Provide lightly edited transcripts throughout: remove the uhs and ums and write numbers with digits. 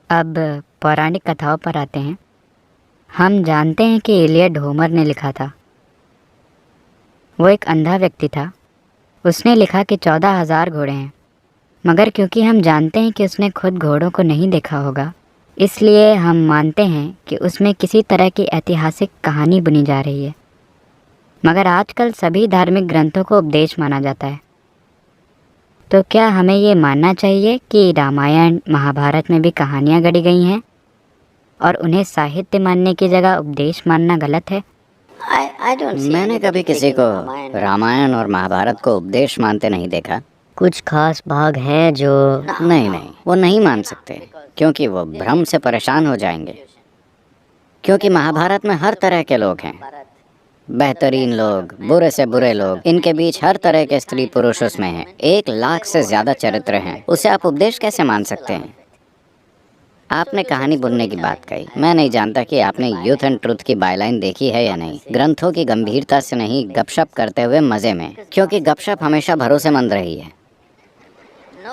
अब पौराणिक कथाओं पर आते हैं। हम जानते हैं कि इलियड होमर ने लिखा था। वो एक अंधा व्यक्ति था। उसने लिखा कि 14,000 घोड़े हैं, मगर क्योंकि हम जानते हैं कि उसने खुद घोड़ों को नहीं देखा होगा, इसलिए हम मानते हैं कि उसमें किसी तरह की ऐतिहासिक कहानी बुनी जा रही है। मगर आजकल सभी धार्मिक ग्रंथों को उपदेश माना जाता है। तो क्या हमें ये मानना चाहिए कि रामायण महाभारत में भी कहानियाँ गढ़ी गई हैं और उन्हें साहित्य मानने की जगह उपदेश मानना गलत है? मैंने कभी किसी को रामायण और महाभारत को उपदेश मानते नहीं देखा। कुछ खास भाग हैं जो नहीं, वो नहीं मान सकते, क्योंकि वो भ्रम से परेशान हो जाएंगे। क्योंकि महाभारत में हर तरह के लोग हैं, बेहतरीन लोग, बुरे से बुरे लोग, इनके बीच हर तरह के स्त्री पुरुष उसमें हैं। 1,00,000 से ज्यादा चरित्र हैं। उसे आप उपदेश कैसे मान सकते हैं? आपने कहानी बुनने की बात कही। मैं नहीं जानता कि आपने यूथ एंड ट्रुथ की बायलाइन देखी है या नहीं। ग्रंथों की गंभीरता से नहीं, गपशप करते हुए मजे में, क्योंकि गपशप हमेशा भरोसेमंद रही है।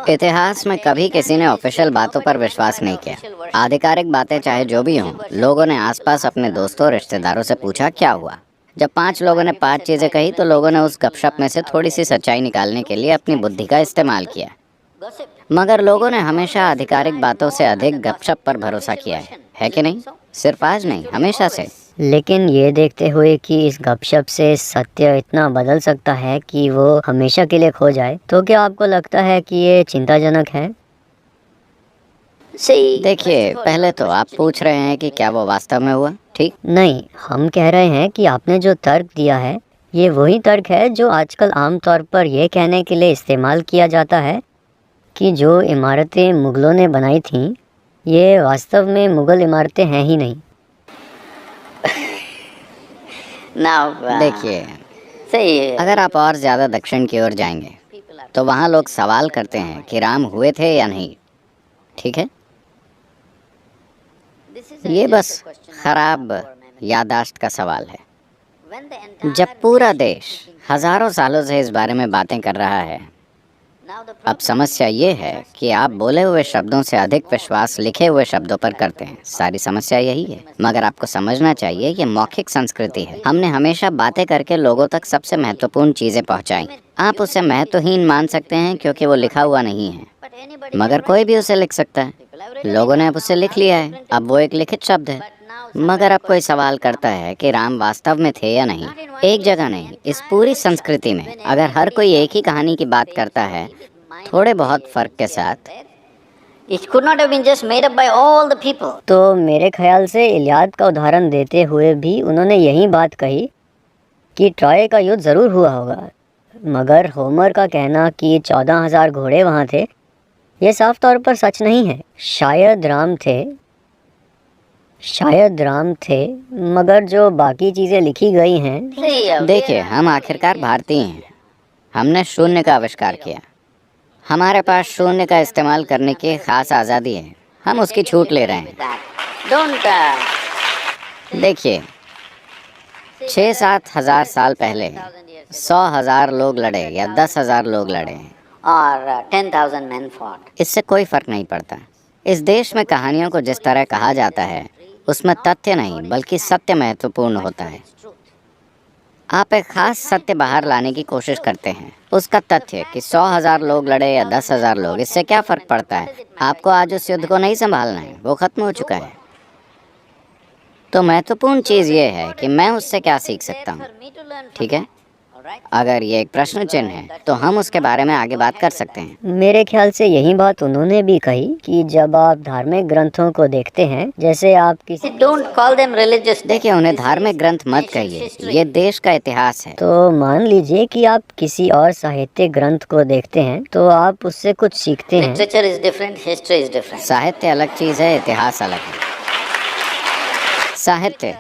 इतिहास में कभी किसी ने ऑफिशियल बातों पर विश्वास नहीं किया। आधिकारिक बातें चाहे जो भी हों, लोगों ने आसपास अपने दोस्तों और रिश्तेदारों से पूछा क्या हुआ। जब 5 लोगों ने 5 चीजें कही तो लोगों ने उस गपशप में से थोड़ी सी सच्चाई निकालने के लिए अपनी बुद्धि का इस्तेमाल किया। मगर लोगों ने हमेशा आधिकारिक बातों से अधिक गपशप पर भरोसा किया है कि नहीं? सिर्फ आज नहीं, हमेशा से। लेकिन ये देखते हुए कि इस गपशप से सत्य इतना बदल सकता है कि वो हमेशा के लिए खो जाए, तो क्या आपको लगता है कि ये चिंताजनक है? देखिए, पहले तो आप पूछ रहे हैं कि क्या वो वास्तव में हुआ, ठीक? नहीं, हम कह रहे हैं कि आपने जो तर्क दिया है, ये वही तर्क है जो आजकल आमतौर पर यह कहने के लिए इस्तेमाल किया जाता है कि जो इमारतें मुगलों ने बनाई थीं, ये वास्तव में मुगल इमारतें हैं ही नहीं। देखिए, अगर आप और ज़्यादा दक्षिण की ओर जाएंगे तो वहाँ लोग सवाल करते हैं कि राम हुए थे या नहीं, ठीक है? ये बस खराब याददाश्त का सवाल है। जब पूरा देश हजारों सालों से इस बारे में बातें कर रहा है, अब समस्या ये है कि आप बोले हुए शब्दों से अधिक विश्वास लिखे हुए शब्दों पर करते हैं। सारी समस्या यही है। मगर आपको समझना चाहिए, ये मौखिक संस्कृति है। हमने हमेशा बातें करके लोगों तक सबसे महत्वपूर्ण चीजें पहुंचाई। आप उसे महत्वहीन मान सकते हैं क्योंकि वो लिखा हुआ नहीं है, मगर कोई भी उसे लिख सकता है। लोगों ने अब उसे लिख लिया है, अब वो एक लिखित शब्द है। मगर अब कोई सवाल करता है कि राम वास्तव में थे या नहीं, एक जगह नहीं, इस पूरी संस्कृति में अगर हर कोई एक ही कहानी की बात करता है, थोड़े बहुत फर्क के साथ, It could not have been just made up by all the people. तो मेरे ख्याल से इलियाद का उदाहरण देते हुए भी उन्होंने यही बात कही कि ट्रॉय का युद्ध ज़रूर हुआ होगा, मगर होमर का कहना कि 14,000 घोड़े वहाँ थे, ये साफ तौर पर सच नहीं है। शायद राम थे, मगर जो बाकी चीज़ें लिखी गई हैं। देखिए, हम आखिरकार भारतीय हैं। हमने शून्य का आविष्कार किया। हमारे पास शून्य का इस्तेमाल करने की खास आज़ादी है। हम उसकी छूट ले रहे हैं। देखिए, 6-7 हज़ार साल पहले 100,000 लोग लड़े या 10,000 लोग लड़े, Or 10,000 men fought. इससे कोई फर्क नहीं पड़ता। इस देश में कहानियों को जिस तरह कहा जाता है, उसमें तथ्य नहीं बल्कि सत्य महत्वपूर्ण होता है। आप एक खास सत्य बाहर लाने की कोशिश करते हैं। उसका तथ्य कि 100,000 लोग लड़े या 10,000 लोग, इससे क्या फर्क पड़ता है? आपको आज उस युद्ध को नहीं संभालना है, वो खत्म हो चुका है। तो महत्वपूर्ण चीज़ ये है कि मैं उससे क्या सीख सकता हूँ, ठीक है? अगर ये एक प्रश्न चिन्ह है तो हम उसके बारे में आगे बात कर सकते हैं। मेरे ख्याल से यही बात उन्होंने भी कही कि जब आप धार्मिक ग्रंथों को देखते हैं, जैसे आप किसी Don't call them religious. देखिए, उन्हें धार्मिक ग्रंथ मत कहिए, ये देश का इतिहास है। तो मान लीजिए कि आप किसी और साहित्यिक ग्रंथ को देखते हैं, तो आप उससे कुछ सीखते हैं। Literature is different, history is different. साहित्य अलग चीज़ है, इतिहास अलग है। साहित्य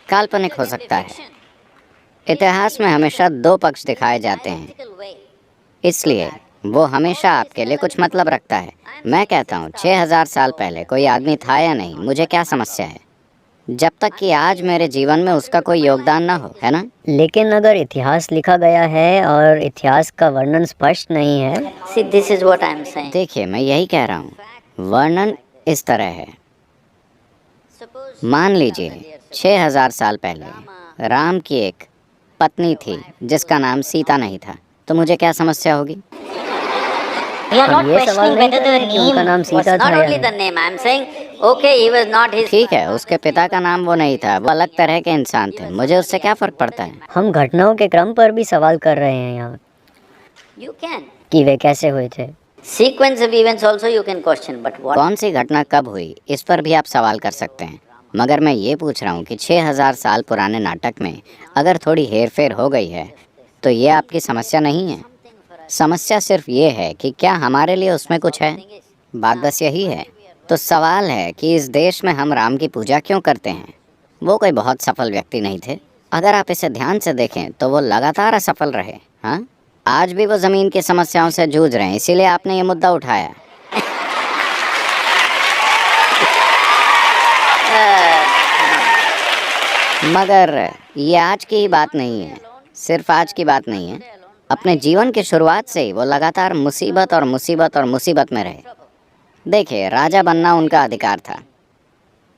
काल्पनिक हो सकता है। इतिहास में हमेशा 2 पक्ष दिखाए जाते हैं, इसलिए वो हमेशा आपके लिए कुछ मतलब रखता है। मैं कहता हूँ 6,000 साल पहले कोई आदमी था या नहीं, मुझे क्या समस्या है, जब तक कि आज मेरे जीवन में उसका कोई योगदान ना हो, है ना? लेकिन अगर इतिहास लिखा गया है और इतिहास का वर्णन स्पष्ट नहीं है। See, this is what I am saying. देखिए, मैं यही कह रहा हूँ, वर्णन इस तरह है। मान लीजिए 6000 साल पहले राम की एक पत्नी थी जिसका नाम सीता नहीं था, तो मुझे क्या समस्या होगी? We are अब not ये सवाल questioning नहीं whether कर the रहे कि उनका name नाम was सीता not था या only the नहीं। name. I'm saying, okay, he was not his. ठीक है, उसके पिता का नाम वो नहीं था, वो अलग तरह के इंसान थे, मुझे उससे क्या फ़र्क पड़ता है? हम घटनाओं के क्रम पर भी सवाल कर रहे हैं यहाँ You can. कि वे कैसे हुए थे। Sequence of events also you can question, but what? कौन सी घटना कब हुई, इस पर भी आप सवाल कर सकते हैं, मगर मैं ये पूछ रहा हूँ कि 6000 साल पुराने नाटक में अगर थोड़ी हेरफेर हो गई है तो ये आपकी समस्या नहीं है। समस्या सिर्फ ये है कि क्या हमारे लिए उसमें कुछ है। बात बस यही है। तो सवाल है कि इस देश में हम राम की पूजा क्यों करते हैं। वो कोई बहुत सफल व्यक्ति नहीं थे। अगर आप इसे ध्यान से देखें तो वो लगातार असफल रहे। हाँ, आज भी वो ज़मीन की समस्याओं से जूझ रहे हैं, इसीलिए आपने ये मुद्दा उठाया। मगर ये आज की ही बात नहीं है, सिर्फ आज की बात नहीं है। अपने जीवन की शुरुआत से ही वो लगातार मुसीबत और मुसीबत और मुसीबत में रहे। देखिए, राजा बनना उनका अधिकार था।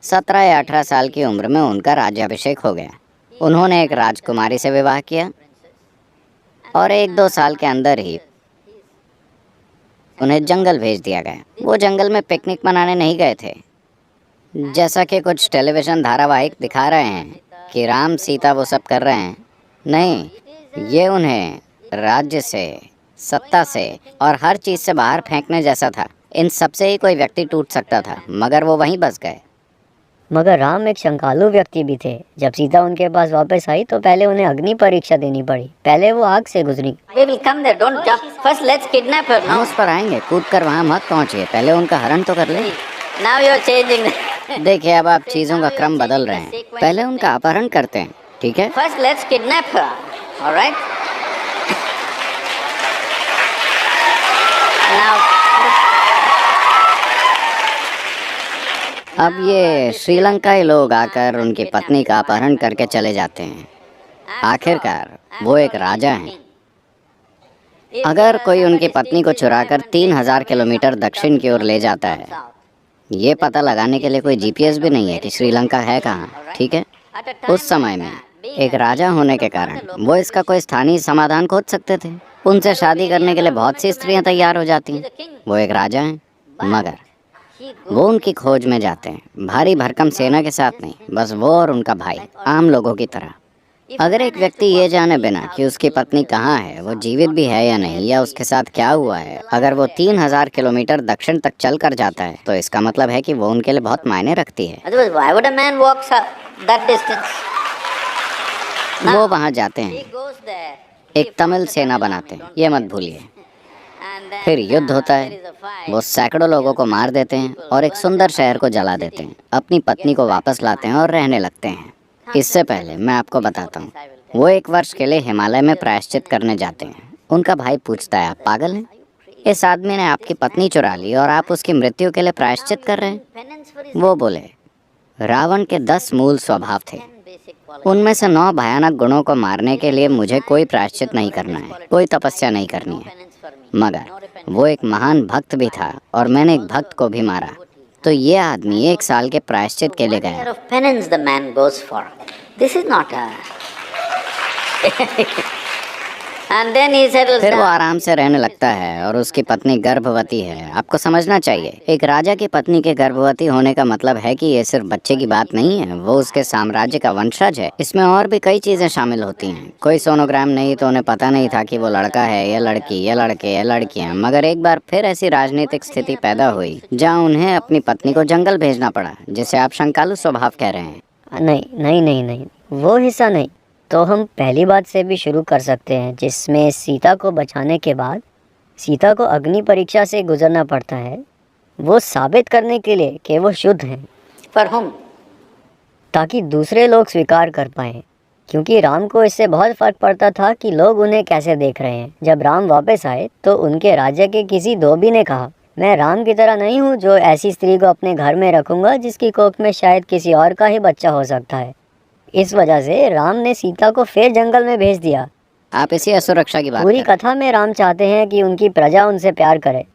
17 या 18 साल की उम्र में उनका राज्याभिषेक हो गया। उन्होंने एक राजकुमारी से विवाह किया और 1-2 साल के अंदर ही उन्हें जंगल भेज दिया गया। वो जंगल में पिकनिक मनाने नहीं गए थे, जैसा कि कुछ टेलीविज़न धारावाहिक दिखा रहे हैं कि राम सीता वो सब कर रहे हैं। नहीं, ये उन्हें राज्य से, सत्ता से और हर चीज़ से बाहर फेंकने जैसा था। इन सब से ही कोई व्यक्ति टूट सकता था, मगर वो वहीं बस गए। मगर राम एक शंकालु व्यक्ति भी थे। जब सीता उनके पास वापस आई तो पहले उन्हें अग्नि परीक्षा देनी पड़ी। पहले वो आग से गुजरी। We will come there. Don't jump. First, let's kidnap her. हम No. उस पर आएंगे, कूद कर वहाँ मत पहुँचिए, पहले उनका हरण तो कर ले। Now you are changing. देखिए, अब आप चीज़ों का क्रम बदल रहे हैं। पहले उनका अपहरण करते हैं, ठीक है? First, let's kidnap her. All right. Now, अब ये श्रीलंकाई लोग आकर उनकी पत्नी का अपहरण करके चले जाते हैं। आखिरकार वो एक राजा हैं। अगर कोई उनकी पत्नी को चुराकर 3000 किलोमीटर दक्षिण की ओर ले जाता है, ये पता लगाने के लिए कोई जीपीएस भी नहीं है कि श्रीलंका है कहाँ, ठीक है? उस समय में एक राजा होने के कारण वो इसका कोई स्थानीय समाधान खोज सकते थे। उनसे शादी करने के लिए बहुत सी स्त्रियां तैयार हो जाती हैं। वो एक राजा हैं, मगर वो उनकी खोज में जाते हैं, भारी भरकम सेना के साथ नहीं, बस वो और उनका भाई, आम लोगों की तरह। अगर एक व्यक्ति ये जाने बिना कि उसकी पत्नी कहाँ है, वो जीवित भी है या नहीं, या उसके साथ क्या हुआ है, अगर वो 3000 किलोमीटर दक्षिण तक चल कर जाता है, तो इसका मतलब है कि वो उनके लिए बहुत मायने रखती है। otherwise, why would a man walk that distance? वो वहाँ जाते He हैं, goes there. एक तमिल सेना बनाते हैं, ये मत भूलिए। And then, फिर युद्ध होता there है, is a fight. वो सैकड़ों लोगों को मार देते हैं और एक सुंदर शहर को जला देते हैं। अपनी पत्नी को वापस लाते हैं और रहने लगते हैं। इससे पहले मैं आपको बताता हूँ, वो 1 वर्ष के लिए हिमालय में प्रायश्चित करने जाते हैं। उनका भाई पूछता है, आप पागल हैं? इस आदमी ने आपकी पत्नी चुरा ली और आप उसकी मृत्यु के लिए प्रायश्चित कर रहे हैं? Penance for his वो बोले, रावण के 10 मूल स्वभाव थे, basic quality. उनमें से 9 भयानक गुणों को मारने के लिए मुझे कोई प्रायश्चित नहीं करना है, कोई तपस्या नहीं करनी है। Penance for me. मगर वो एक महान भक्त भी था और मैंने एक भक्त को भी मारा, तो ये आदमी 1 साल के प्रायश्चित के लिए Year गया। of penance the man goes for. This is not a. And then he settles फिर वो down. आराम से रहने लगता है और उसकी पत्नी गर्भवती है। आपको समझना चाहिए, एक राजा की पत्नी के गर्भवती होने का मतलब है कि ये सिर्फ बच्चे की बात नहीं है, वो उसके साम्राज्य का वंशज है। इसमें और भी कई चीजें शामिल होती हैं। कोई सोनोग्राम नहीं तो उन्हें पता नहीं था कि वो लड़का है या लड़की या लड़के या लड़कियां। मगर एक बार फिर ऐसी राजनीतिक स्थिति पैदा हुई जहाँ उन्हें अपनी पत्नी को जंगल भेजना पड़ा, जिसे आप शंकालु स्वभाव कह रहे हैं। नहीं नहीं नहीं नहीं, वो हिस्सा नहीं। तो हम पहली बात से भी शुरू कर सकते हैं, जिसमें सीता को बचाने के बाद सीता को अग्नि परीक्षा से गुजरना पड़ता है, वो साबित करने के लिए कि वो शुद्ध हैं, For whom? ताकि दूसरे लोग स्वीकार कर पाएं। क्योंकि राम को इससे बहुत फर्क पड़ता था कि लोग उन्हें कैसे देख रहे हैं। जब राम वापस आए तो उनके राज्य के किसी धोबी ने कहा, मैं राम की तरह नहीं हूँ जो ऐसी स्त्री को अपने घर में रखूंगा जिसकी कोख में शायद किसी और का ही बच्चा हो सकता है। इस वजह से राम ने सीता को फिर जंगल में भेज दिया। आप इसी असुरक्षा की बात पूरी कर रहे कथा में राम चाहते हैं कि उनकी प्रजा उनसे प्यार करे। हैं।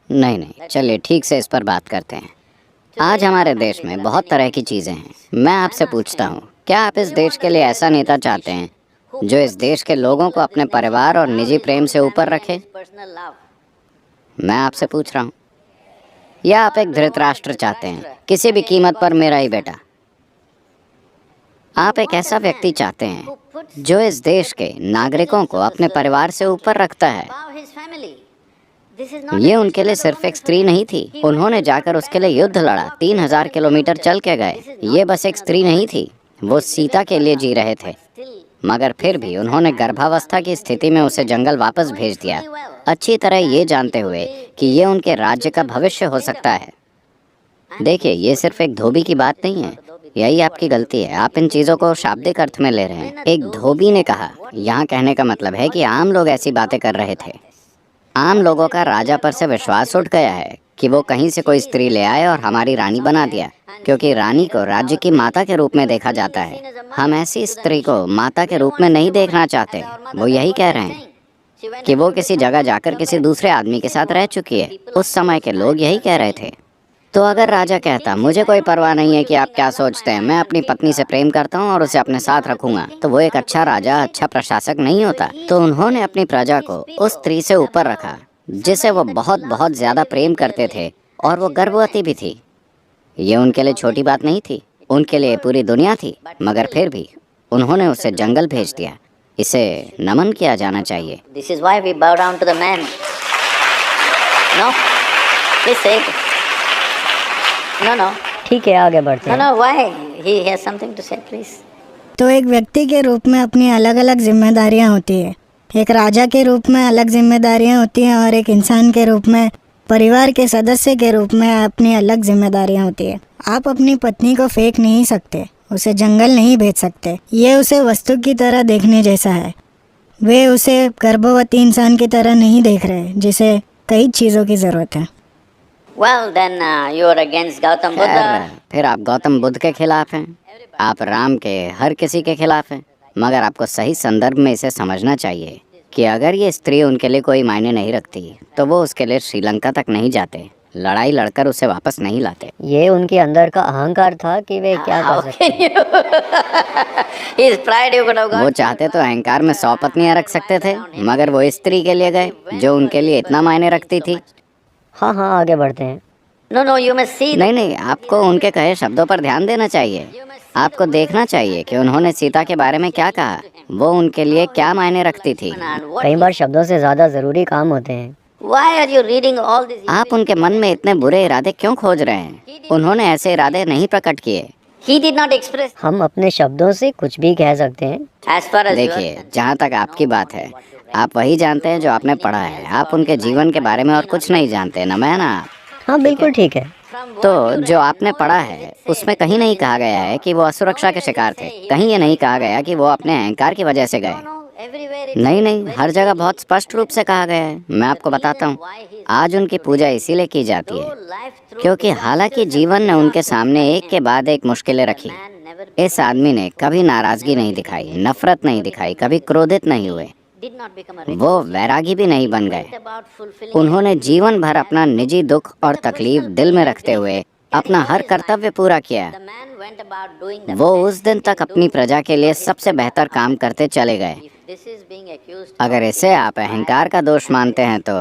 नहीं नहीं, चलिए ठीक से इस पर बात करते हैं। आज हमारे देश में बहुत तरह की चीजें हैं। मैं आपसे पूछता हूँ, क्या आप इस देश के लिए ऐसा नेता चाहते हैं जो इस देश के लोगों को अपने परिवार और निजी प्रेम से ऊपर रखे? मैं आपसे पूछ रहा हूँ। या आप एक धृतराष्ट्र चाहते हैं, किसी भी कीमत पर मेरा ही बेटा? आप एक ऐसा व्यक्ति चाहते हैं जो इस देश के नागरिकों को अपने परिवार से ऊपर रखता है। ये उनके लिए सिर्फ एक स्त्री नहीं थी, उन्होंने जाकर उसके लिए युद्ध लड़ा, 3000 किलोमीटर चल के गए। ये बस एक स्त्री नहीं थी, वो सीता के लिए जी रहे थे, मगर फिर भी उन्होंने गर्भावस्था की स्थिति में उसे जंगल वापस भेज दिया, अच्छी तरह ये जानते हुए कि ये उनके राज्य का भविष्य हो सकता है। देखिए, ये सिर्फ एक धोबी की बात नहीं है, यही आपकी गलती है। आप इन चीज़ों को शाब्दिक अर्थ में ले रहे हैं। एक धोबी ने कहा, यहाँ कहने का मतलब है कि आम लोग ऐसी बातें कर रहे थे। आम लोगों का राजा पर से विश्वास उठ गया है कि वो कहीं से कोई स्त्री ले आए और हमारी रानी बना दिया, क्योंकि रानी को राज्य की माता के रूप में देखा जाता है। हम ऐसी स्त्री को माता के रूप में नहीं देखना चाहते। वो यही कह रहे हैं कि वो किसी जगह जाकर किसी दूसरे आदमी के साथ रह चुकी है। उस समय के लोग यही कह रहे थे। तो अगर राजा कहता, मुझे कोई परवाह नहीं है कि आप क्या सोचते हैं, मैं अपनी पत्नी से प्रेम करता हूँ और उसे अपने साथ रखूंगा, तो वो एक अच्छा राजा, अच्छा प्रशासक नहीं होता। तो उन्होंने अपनी प्रजा को उस स्त्री से ऊपर रखा जिसे वो बहुत बहुत ज्यादा प्रेम करते थे, और वो गर्भवती भी थी। ये उनके लिए छोटी बात नहीं थी, उनके लिए पूरी दुनिया थी, मगर फिर भी उन्होंने उसे जंगल भेज दिया। इसे नमन किया जाना चाहिए। This is why we bow down to the man. No? Please say it. No. ठीक है, आगे बढ़ते No, हैं। why? He has something to say, please. तो एक व्यक्ति के रूप में अपनी अलग अलग जिम्मेदारियां होती है। एक राजा के रूप में अलग जिम्मेदारियां होती हैं और एक इंसान के रूप में, परिवार के सदस्य के रूप में अपनी अलग जिम्मेदारियां होती है। आप अपनी पत्नी को फेंक नहीं सकते, उसे जंगल नहीं भेज सकते। ये उसे वस्तु की तरह देखने जैसा है। वे उसे गर्भवती इंसान की तरह नहीं देख रहे जिसे कई चीज़ों की ज़रूरत है। Well, then you are against Gautam खैर, Buddha. फिर आप गौतम बुद्ध के खिलाफ हैं, आप राम के हर किसी के खिलाफ हैं। मगर आपको सही संदर्भ में इसे समझना चाहिए कि अगर ये स्त्री उनके लिए कोई मायने नहीं रखती तो वो उसके लिए श्रीलंका तक नहीं जाते, लड़ाई लड़कर उसे वापस नहीं लाते। ये उनके अंदर का अहंकार था कि वे क्या कर How सकते। can you? His pride you could have वो got. चाहते तो अहंकार में 100 पत्नियां रख सकते थे, मगर वो इस स्त्री के लिए गए जो उनके लिए इतना मायने रखती थी। हाँ, आगे बढ़ते हैं। No, you must see. नहीं, आपको उनके कहे शब्दों पर ध्यान देना चाहिए। आपको देखना चाहिए कि उन्होंने सीता के बारे में क्या कहा, वो उनके लिए क्या मायने रखती थी। कई बार शब्दों से ज़्यादा ज़रूरी काम होते हैं। Why are you reading all this? आप उनके मन में इतने बुरे इरादे क्यों खोज रहे हैं? उन्होंने ऐसे इरादे नहीं प्रकट किए। He did not express. हम अपने शब्दों से कुछ भी कह सकते हैं। As far as देखिए, जहाँ तक आपकी बात है, आप वही जानते हैं जो आपने पढ़ा है। आप उनके जीवन के बारे में और कुछ नहीं जानते, न मैं ना आप। हाँ, बिल्कुल ठीक है। तो जो आपने पढ़ा है उसमें कहीं नहीं कहा गया है कि वो असुरक्षा के शिकार थे। कहीं ये नहीं कहा गया कि वो अपने अहंकार की वजह से गए। everywhere it नहीं, हर जगह बहुत स्पष्ट रूप से कहा गया है। मैं आपको बताता हूँ, आज उनकी पूजा इसीलिए की जाती है life through क्योंकि हालांकि जीवन ने उनके सामने एक के बाद एक मुश्किलें रखी। man never इस आदमी ने कभी नाराजगी नहीं दिखाई, नफरत नहीं दिखाई, कभी क्रोधित नहीं हुए, did not become a वो वैरागी भी नहीं बन गए। about fulfilling. उन्होंने जीवन भर अपना निजी दुख और तकलीफ दिल में रखते हुए अपना हर कर्तव्य पूरा किया। The man went about doing the वो उस दिन तक अपनी प्रजा के लिए सबसे बेहतर काम करते चले गए। If this is being accused. अगर इसे आप अहंकार का दोष मानते हैं तो